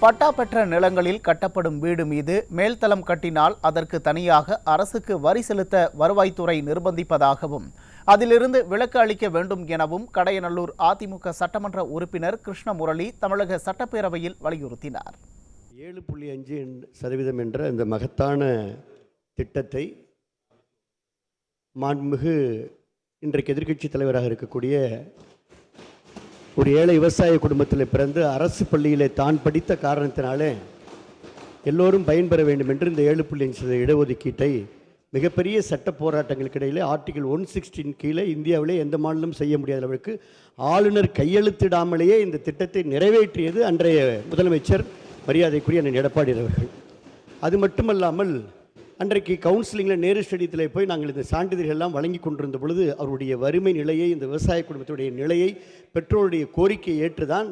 பட்டா பெற்ற நிலங்களில் கட்டப்படும் வீடு மீது மேல்தளம் கட்டினால் அதற்கு தனியாக அரசுக்கு வரி செலுத்த வருவாய்த்துறை நிர்பந்திப்பதாகவும் அதிலிருந்து விலக்கு அளிக்க வேண்டும் எனவும் கடையநல்லூர் அதிமுக சட்டமன்ற உறுப்பினர் கிருஷ்ணமுரளி தமிழக சட்டப்பேரவையில் வலியுறுத்தினார். 7.5% என்ற இந்த மகத்தான திட்டத்தை மாண்புமிகு இன்றைக்கு எதிர்க்கட்சி தலைவராக இருக்கக்கூடிய ஒரு ஏழை விவசாய குடும்பத்தில் பிறந்து அரசு பள்ளியிலே தான் படித்த காரணத்தினாலே எல்லோரும் பயன்பெற வேண்டும் என்று இந்த 7.5% இடஒதுக்கீட்டை மிகப்பெரிய சட்ட போராட்டங்களுக்கு இடையிலே ஆர்டிகல் 116 கீழே இந்தியாவிலே எந்த மாநிலம் செய்ய முடியாத அளவுக்கு ஆளுநர் கையெழுத்திடாமலேயே இந்த திட்டத்தை நிறைவேற்றியது அன்றைய முதலமைச்சர் மரியாதைக்குரிய அண்ணன் எடப்பாடி அவர்கள். அது மட்டுமல்லாமல் அன்றைக்கு கவுன்சிலிங்கில் நேரு ஸ்டேடியத்தில் போய் நாங்கள் இந்த சான்றிதழ்கள்லாம் வழங்கி கொண்டிருந்த பொழுது அவருடைய வறுமை நிலையை, இந்த விவசாய குடும்பத்துடைய நிலையை, பெற்றோருடைய கோரிக்கையை ஏற்றுதான்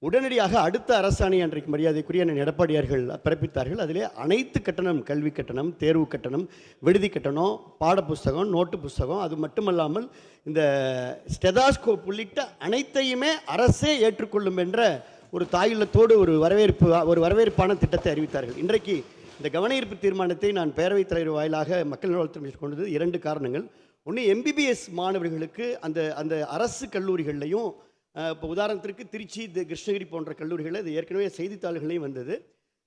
உடனடியாக அடுத்த அரசாணை அன்றைக்கு மரியாதைக்குரிய அண்ணன் எடப்பாடியார்கள் பிறப்பித்தார்கள். அதிலே அனைத்து கட்டணம், கல்வி கட்டணம், தேர்வு கட்டணம், விடுதி கட்டணம், பாடப்புஸ்தகம், நோட்டு புஸ்தகம், அது மட்டுமல்லாமல் இந்த ஸ்டெதாஸ்கோப் உள்ளிட்ட அனைத்தையுமே அரசே ஏற்றுக்கொள்ளும் என்ற ஒரு தாயுள்ளத்தோடு ஒரு வரவேற்பான திட்டத்தை அறிவித்தார்கள். இன்றைக்கு இந்த கவனஈர்ப்பு தீர்மானத்தை நான் பேரவைத் தலைவர் வாயிலாக மக்கள் நலத்துறை கொண்டது 2 காரணங்கள். ஒன்று, எம்பிபிஎஸ் மாணவர்களுக்கு அந்த அரசு கல்லூரிகள்லையும், இப்போ உதாரணத்திற்கு திருச்சி, கிருஷ்ணகிரி போன்ற கல்லூரிகளில் இது ஏற்கனவே செய்தித்தாள்களையும் வந்தது.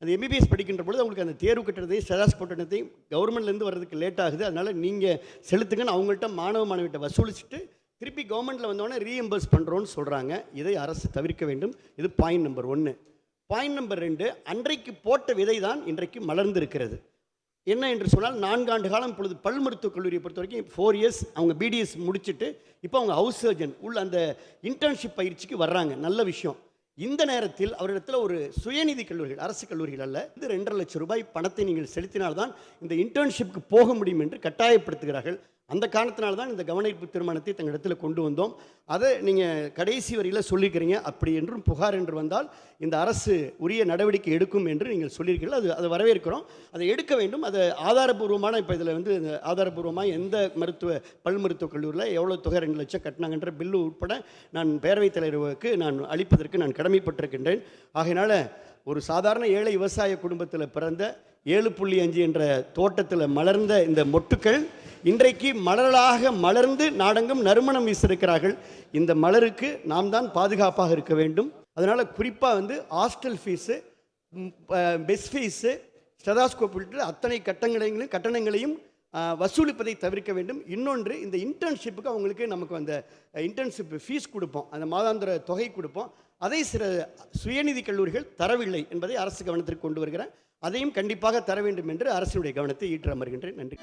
அந்த எம்பிபிஎஸ் படிக்கின்ற பொழுது அவங்களுக்கு அந்த தேர்வு கட்டணத்தையும் ஸ்டெதாஸ் கட்டணத்தையும் கவர்மெண்ட்லேருந்து வர்றதுக்கு லேட் ஆகுது, அதனால் நீங்கள் செலுத்துங்கன்னு அவங்கள்ட்ட மாணவிகிட்ட வசூலிச்சுட்டு திருப்பி கவர்மெண்ட்டில் வந்தோடனே ரீஎம்பர்ஸ் பண்ணுறோன்னு சொல்கிறாங்க. இதை அரசு தவிர்க்க வேண்டும். இது பாயிண்ட் நம்பர் 1. பாயிண்ட் நம்பர் 2, அன்றைக்கு போட்ட விதை தான் இன்றைக்கு மலர்ந்திருக்கிறது. என்ன என்று சொன்னால் 4 ஆண்டு காலம் இப்பொழுது பல் மருத்துவக் கல்லூரியை பொறுத்த வரைக்கும் 4 இயர்ஸ் அவங்க பிடிஎஸ் முடிச்சுட்டு இப்போ அவங்க ஹவுஸ் சர்ஜன் உள்ள அந்த இன்டர்ன்ஷிப் பயிற்சிக்கு வர்றாங்க. நல்ல விஷயம். இந்த நேரத்தில் அவரிடத்தில் ஒரு சுயநிதி கல்லூரிகள், அரசு கல்லூரிகள் அல்ல, இது 2.5 லட்சம் ரூபாய் பணத்தை நீங்கள் செலுத்தினால்தான் இந்த இன்டர்ன்ஷிப்புக்கு போக முடியும் என்று கட்டாயப்படுத்துகிறார்கள். அந்த காரணத்தினால்தான் இந்த கவனஈர்ப்பு தீர்மானத்தை தங்களிடத்தில் கொண்டு வந்தோம். அதை நீங்கள் கடைசி வரியில் சொல்லியிருக்கிறீங்க. அப்படி என்றும் புகார் என்று வந்தால் இந்த அரசு உரிய நடவடிக்கை எடுக்கும் என்று நீங்கள் சொல்லியிருக்கிறீர்கள். அதை வரவேற்கிறோம். அதை எடுக்க வேண்டும். அது ஆதாரபூர்வமான, இப்போ இதில் வந்து ஆதாரபூர்வமாக எந்த பல் மருத்துவக் கல்லூரியில் எவ்வளோ தொகை 2 லட்சம் கட்டினாங்கன்ற பில்லு உட்பட நான் பேரவைத் தலைவருக்கு நான் அளிப்பதற்கு நான் கடமைப்பட்டிருக்கின்றேன். ஆகையினால ஒரு சாதாரண ஏழை விவசாய குடும்பத்தில் பிறந்த 7.5 என்ற தோட்டத்தில் மலர்ந்த இந்த மொட்டுக்கள் இன்றைக்கு மலர்களாக மலர்ந்து நாடெங்கும் நறுமணம் வீசிருக்கிறார்கள். இந்த மலருக்கு நாம் தான் பாதுகாப்பாக இருக்க வேண்டும். அதனால் குறிப்பாக வந்து ஹாஸ்டல் ஃபீஸு, பெஸ் ஃபீஸு, ஸ்டெதாஸ்கோப் உள்ளிட்ட அத்தனை கட்டணங்களையும் வசூலிப்பதை தவிர்க்க வேண்டும். இன்னொன்று, இந்த இன்டர்ன்ஷிப்புக்கு அவங்களுக்கு நமக்கு அந்த இன்டர்ன்ஷிப் ஃபீஸ் கொடுப்போம், அந்த மாதாந்திர தொகை கொடுப்போம். அதை சில சுயநிதி கல்லூரிகள் தரவில்லை என்பதை அரசு கவனத்திற்கு கொண்டு வருகிறேன். அதையும் கண்டிப்பாக தர வேண்டும் என்று அரசினுடைய கவனத்தை ஈற்ற அமர்கின்றேன். நன்றி.